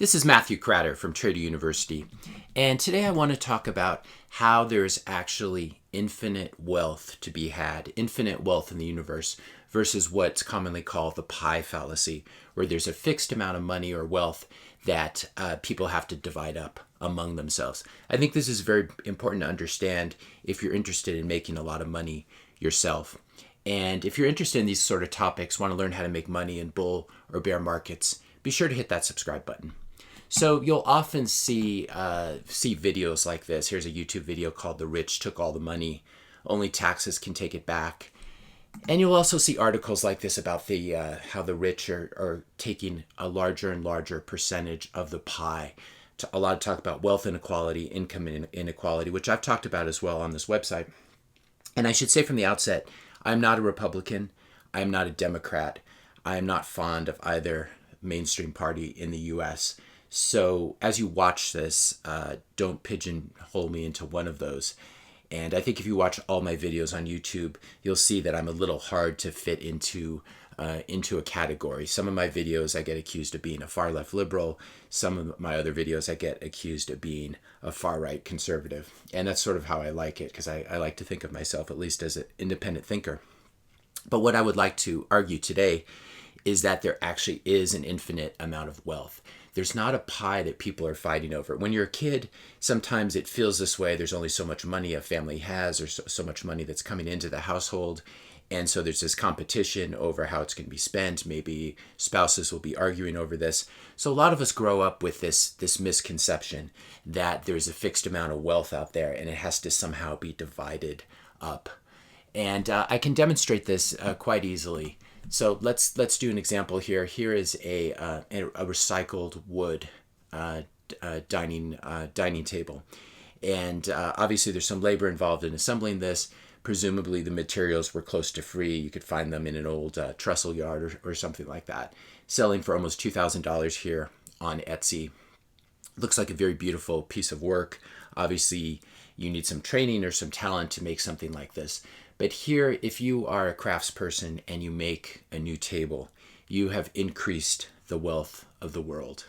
This is Matthew Cratter from Trader University, and today I want to talk about how there's actually infinite wealth to be had, infinite wealth in the universe, versus what's commonly called the pie fallacy, where there's a fixed amount of money or wealth that people have to divide up among themselves. I think this is very important to understand if you're interested in making a lot of money yourself. And if you're interested in these sort of topics, want to learn how to make money in bull or bear markets, be sure to hit that subscribe button. So you'll often see videos like this. Here's a YouTube video called "The Rich Took All the Money. Only Taxes Can Take It Back." And you'll also see articles like this about how the rich are taking a larger and larger percentage of the pie. A lot of talk about wealth inequality, income inequality, which I've talked about as well on this website. And I should say from the outset, I'm not a Republican. I'm not a Democrat. I am not fond of either mainstream party in the U.S. So as you watch this, don't pigeonhole me into one of those. And I think if you watch all my videos on YouTube, you'll see that I'm a little hard to fit into a category. Some of my videos I get accused of being a far left liberal. Some of my other videos I get accused of being a far right conservative. And that's sort of how I like it, because I like to think of myself at least as an independent thinker. But what I would like to argue today is that there actually is an infinite amount of wealth. There's not a pie that people are fighting over. When you're a kid, sometimes it feels this way. There's only so much money a family has, or so much money that's coming into the household. And so there's this competition over how it's going to be spent. Maybe spouses will be arguing over this. So a lot of us grow up with this misconception that there's a fixed amount of wealth out there and it has to somehow be divided up. And I can demonstrate this quite easily. So let's do an example here. Here is a recycled wood dining table, and obviously there's some labor involved in assembling this. Presumably the materials were close to free. You could find them in an old trestle yard or something like that. Selling for almost $2,000 here on Etsy. Looks like a very beautiful piece of work. Obviously you need some training or some talent to make something like this. But here, if you are a craftsperson and you make a new table, you have increased the wealth of the world.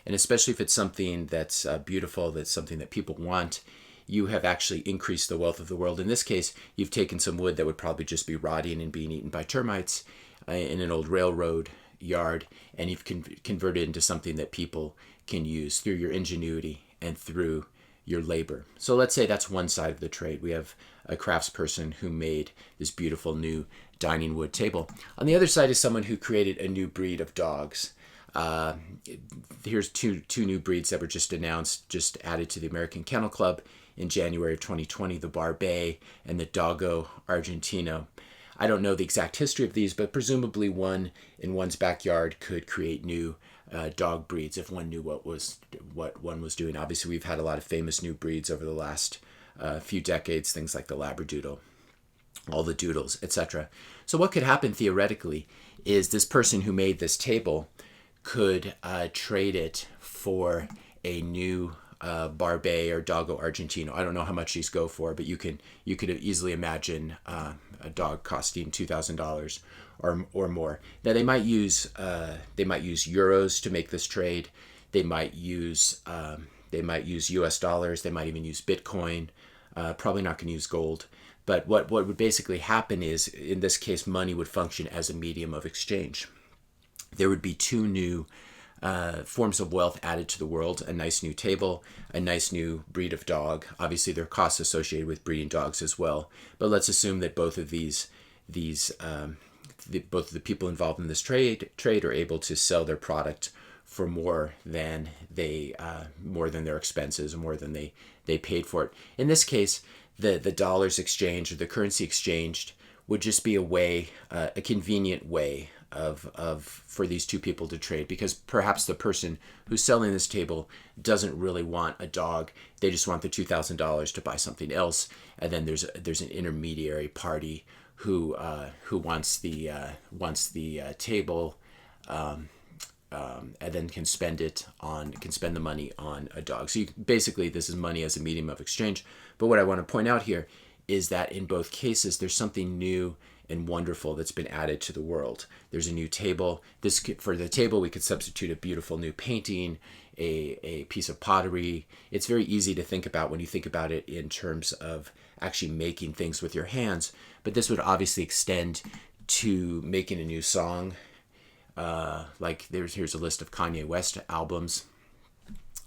And especially if it's something that's beautiful, that's something that people want, you have actually increased the wealth of the world. In this case, you've taken some wood that would probably just be rotting and being eaten by termites in an old railroad yard, and you've converted it into something that people can use through your ingenuity and through your labor. So let's say that's one side of the trade. We have a craftsperson who made this beautiful new dining wood table. On the other side is someone who created a new breed of dogs. Here's two new breeds that were just announced, just added to the American Kennel Club in January of 2020, the Barbet and the Doggo Argentino. I don't know the exact history of these, but presumably one in one's backyard could create new dog breeds if one knew what one was doing. Obviously, we've had a lot of famous new breeds over the last few decades, things like the Labradoodle, all the Doodles, etc. So what could happen theoretically is this person who made this table could trade it for a new Barbet or Doggo Argentino. I don't know how much these go for, but you could easily imagine a dog costing $2,000 or more. Now they might use euros to make this trade. They might use US dollars. They might even use Bitcoin. Probably not going to use gold. But what would basically happen is, in this case, money would function as a medium of exchange. There would be two new forms of wealth added to the world: a nice new table, a nice new breed of dog. Obviously, there are costs associated with breeding dogs as well. But let's assume that both of both of the people involved in this trade are able to sell their product for more than their expenses, or more than they paid for it. In this case, the dollars exchanged, or the currency exchanged, would just be a convenient way for these two people to trade, because perhaps the person who's selling this table doesn't really want a dog. They just want the $2,000 to buy something else, and then there's an intermediary party who wants the table, and then can spend the money on a dog. So basically, this is money as a medium of exchange. But what I want to point out here is that in both cases, there's something new and wonderful that's been added to the world. There's a new table. For the table, we could substitute a beautiful new painting, a piece of pottery. It's very easy to think about when you think about it in terms of actually making things with your hands. But this would obviously extend to making a new song. Like here's a list of Kanye West albums.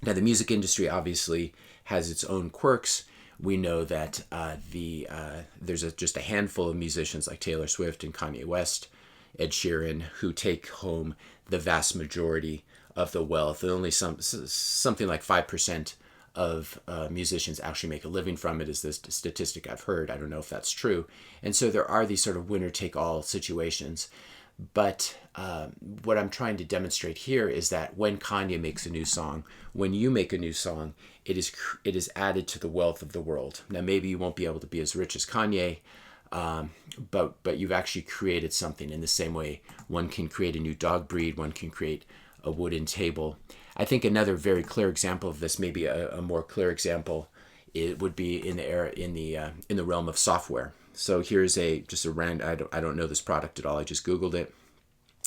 Now, the music industry obviously has its own quirks. We know that there's just a handful of musicians like Taylor Swift and Kanye West, Ed Sheeran, who take home the vast majority of the wealth. And only something like 5% of musicians actually make a living from it, is this statistic I've heard. I don't know if that's true. And so there are these sort of winner-take-all situations. But what I'm trying to demonstrate here is that when Kanye makes a new song, when you make a new song, it is added to the wealth of the world. Now, maybe you won't be able to be as rich as Kanye, but you've actually created something. In the same way, one can create a new dog breed, one can create a wooden table. I think another very clear example of this, maybe a more clear example, it would be in the realm of software. So here's just a random. I don't know this product at all. I just Googled it,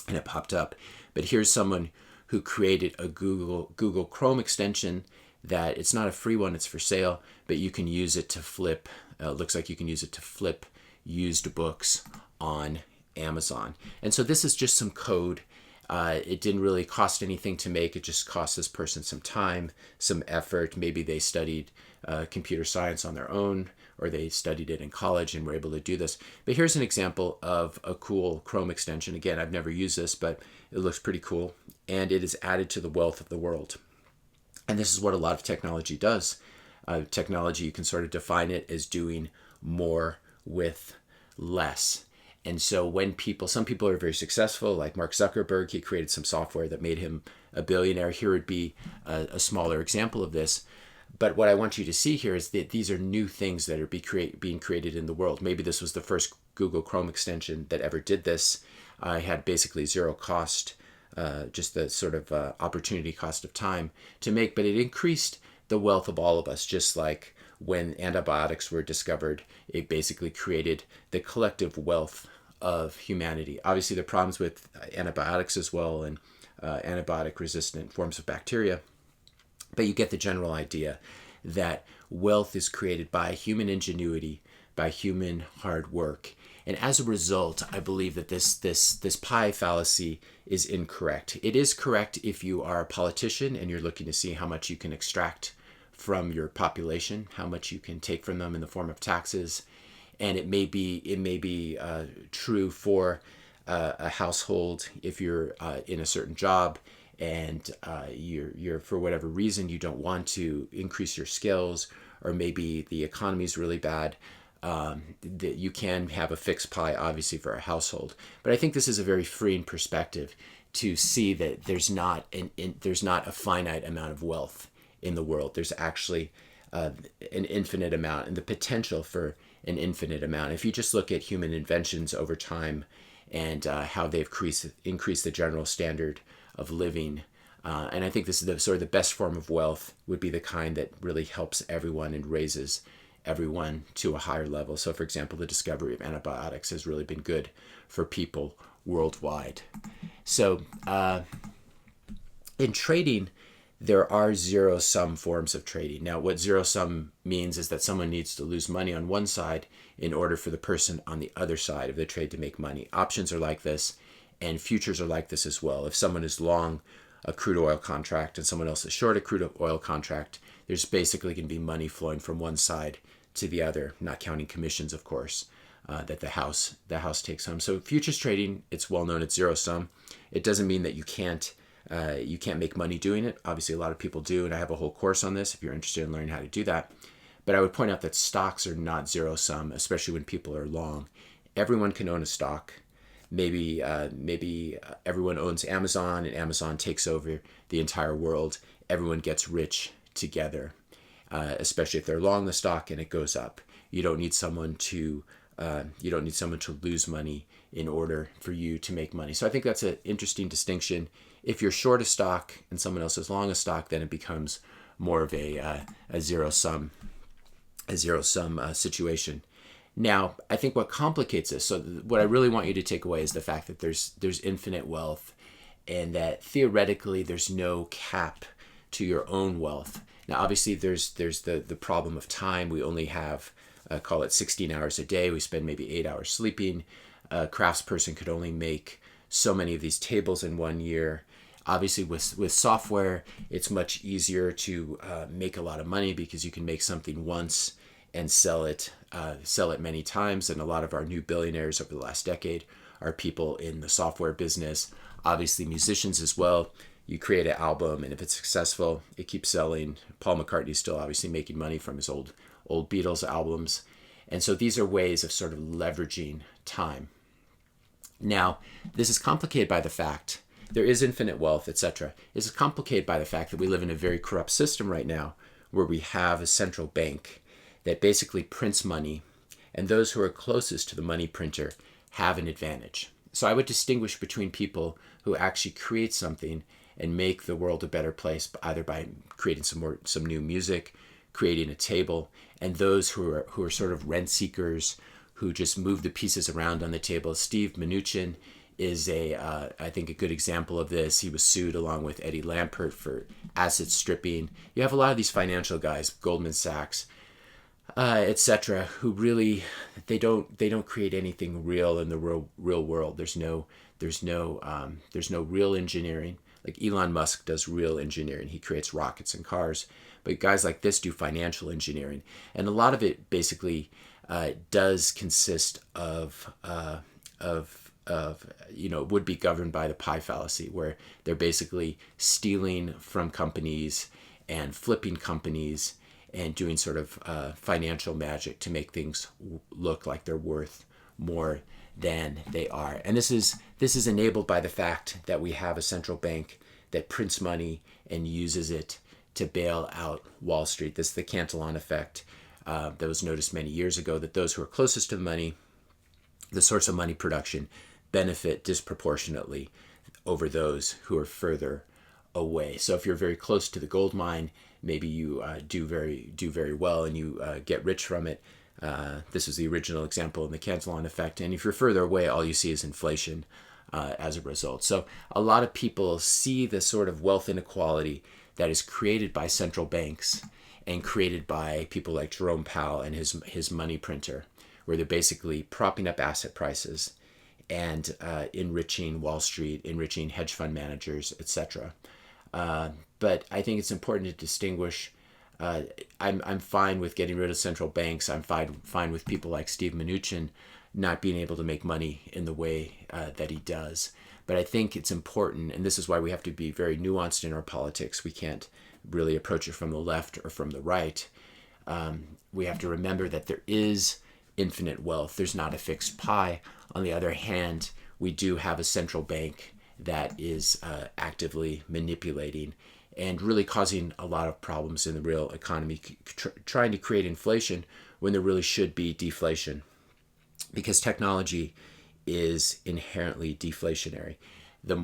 and it popped up. But here's someone who created a Google Chrome extension that it's not a free one. It's for sale, but you can use it to flip. Looks like you can use it to flip used books on Amazon. And so this is just some code. It didn't really cost anything to make. It just cost this person some time, some effort. Maybe they studied computer science on their own, or they studied it in college and were able to do this. But here's an example of a cool Chrome extension. Again, I've never used this, but it looks pretty cool. And it is added to the wealth of the world. And this is what a lot of technology does. Technology, you can sort of define it as doing more with less. And so when some people are very successful, like Mark Zuckerberg, he created some software that made him a billionaire. Here would be a smaller example of this. But what I want you to see here is that these are new things that are being created in the world. Maybe this was the first Google Chrome extension that ever did this. I had basically zero cost, just the sort of opportunity cost of time to make, but it increased the wealth of all of us, just like when antibiotics were discovered, it basically created the collective wealth of humanity. Obviously, there are problems with antibiotics as well, and antibiotic-resistant forms of bacteria. But you get the general idea that wealth is created by human ingenuity, by human hard work. And as a result, I believe that this pie fallacy is incorrect. It is correct if you are a politician and you're looking to see how much you can extract from your population, how much you can take from them in the form of taxes. And it may be true for a household if you're in a certain job, and you're for whatever reason you don't want to increase your skills, or maybe the economy is really bad. That you can have a fixed pie, obviously, for a household. But I think this is a very freeing perspective to see that there's not a finite amount of wealth in the world. There's actually an infinite amount, and the potential for an infinite amount. If you just look at human inventions over time and how they've increased the general standard of living, and I think this is the sort of the best form of wealth would be the kind that really helps everyone and raises everyone to a higher level. So, for example, the discovery of antibiotics has really been good for people worldwide. So, in trading, there are zero-sum forms of trading. Now, what zero-sum means is that someone needs to lose money on one side in order for the person on the other side of the trade to make money. Options are like this, and futures are like this as well. If someone is long a crude oil contract and someone else is short a crude oil contract, there's basically going to be money flowing from one side to the other, not counting commissions, of course, that the house takes home. So futures trading, it's well known, it's zero-sum. It doesn't mean that you can't make money doing it. Obviously, a lot of people do, and I have a whole course on this if you're interested in learning how to do that. But I would point out that stocks are not zero-sum, especially when people are long. Everyone can own a stock. Maybe everyone owns Amazon, and Amazon takes over the entire world. Everyone gets rich together, especially if they're long the stock and it goes up. You don't need someone to lose money in order for you to make money. So I think that's an interesting distinction. If you're short a stock and someone else is long a stock, then it becomes more of a zero-sum situation. Now, I think what complicates this, so what I really want you to take away is the fact that there's infinite wealth, and that theoretically there's no cap to your own wealth. Now, obviously, there's the problem of time. We only have, call it 16 hours a day. We spend maybe 8 hours sleeping. A craftsperson could only make so many of these tables in 1 year. Obviously, with software, it's much easier to make a lot of money because you can make something once and sell it many times. And a lot of our new billionaires over the last decade are people in the software business. Obviously, musicians as well. You create an album, and if it's successful, it keeps selling. Paul McCartney's still obviously making money from his old Beatles albums. And so these are ways of sort of leveraging time. Now, this is complicated by the fact there is infinite wealth, etc. This is complicated by the fact that we live in a very corrupt system right now, where we have a central bank that basically prints money, and those who are closest to the money printer have an advantage. So I would distinguish between people who actually create something and make the world a better place, either by creating some new music, creating a table, and those who are sort of rent seekers, who just move the pieces around on the table. Steve Mnuchin is I think a good example of this. He was sued along with Eddie Lampert for asset stripping. You have a lot of these financial guys, Goldman Sachs, etc., who really they don't create anything real in the real world. There's no real engineering. Like Elon Musk does real engineering. He creates rockets and cars. But guys like this do financial engineering, and a lot of it basically does consist of would be governed by the pie fallacy, where they're basically stealing from companies and flipping companies and doing sort of financial magic to make things look like they're worth more than they are. And this is enabled by the fact that we have a central bank that prints money and uses it to bail out Wall Street. This is the Cantillon effect that was noticed many years ago, that those who are closest to the money, the source of money production, benefit disproportionately over those who are further away. So if you're very close to the gold mine, maybe you do very well and you get rich from it. This is the original example in the Cantillon effect. And if you're further away, all you see is inflation as a result. So a lot of people see the sort of wealth inequality that is created by central banks and created by people like Jerome Powell and his money printer, where they're basically propping up asset prices and enriching Wall Street, enriching hedge fund managers, etc. But I think it's important to distinguish. I'm fine with getting rid of central banks. I'm fine with people like Steve Mnuchin not being able to make money in the way that he does. But I think it's important, and this is why we have to be very nuanced in our politics. We can't really approach it from the left or from the right. We have to remember that there is infinite wealth. There's not a fixed pie. On the other hand, we do have a central bank that is actively manipulating and really causing a lot of problems in the real economy, trying to create inflation when there really should be deflation, because technology is inherently deflationary. The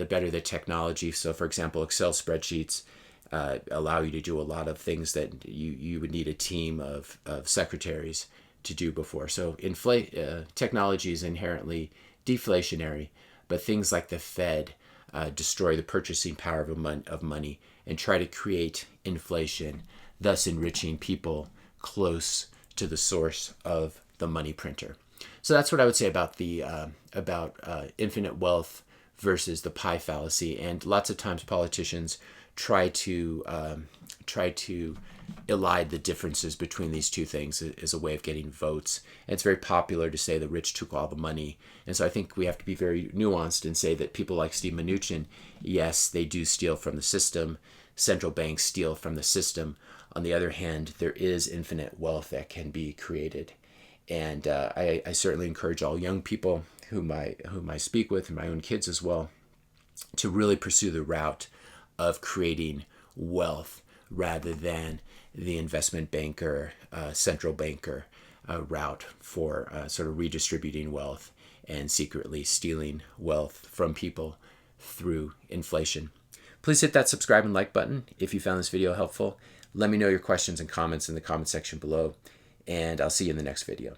better the technology. So, for example, Excel spreadsheets allow you to do a lot of things that you would need a team of secretaries to do before. So, technology is inherently deflationary, but things like the Fed destroy the purchasing power of money and try to create inflation, thus enriching people close to the source of the money printer. So that's what I would say about the infinite wealth versus the pie fallacy. And lots of times politicians try to elide the differences between these two things as a way of getting votes. And it's very popular to say the rich took all the money. And so I think we have to be very nuanced and say that people like Steve Mnuchin, yes, they do steal from the system. Central banks steal from the system. On the other hand, there is infinite wealth that can be created. And I certainly encourage all young people whom I speak with, and my own kids as well, to really pursue the route of creating wealth rather than the investment banker, central banker route for sort of redistributing wealth and secretly stealing wealth from people through inflation. Please hit that subscribe and like button if you found this video helpful. Let me know your questions and comments in the comment section below. and I'll see you in the next video.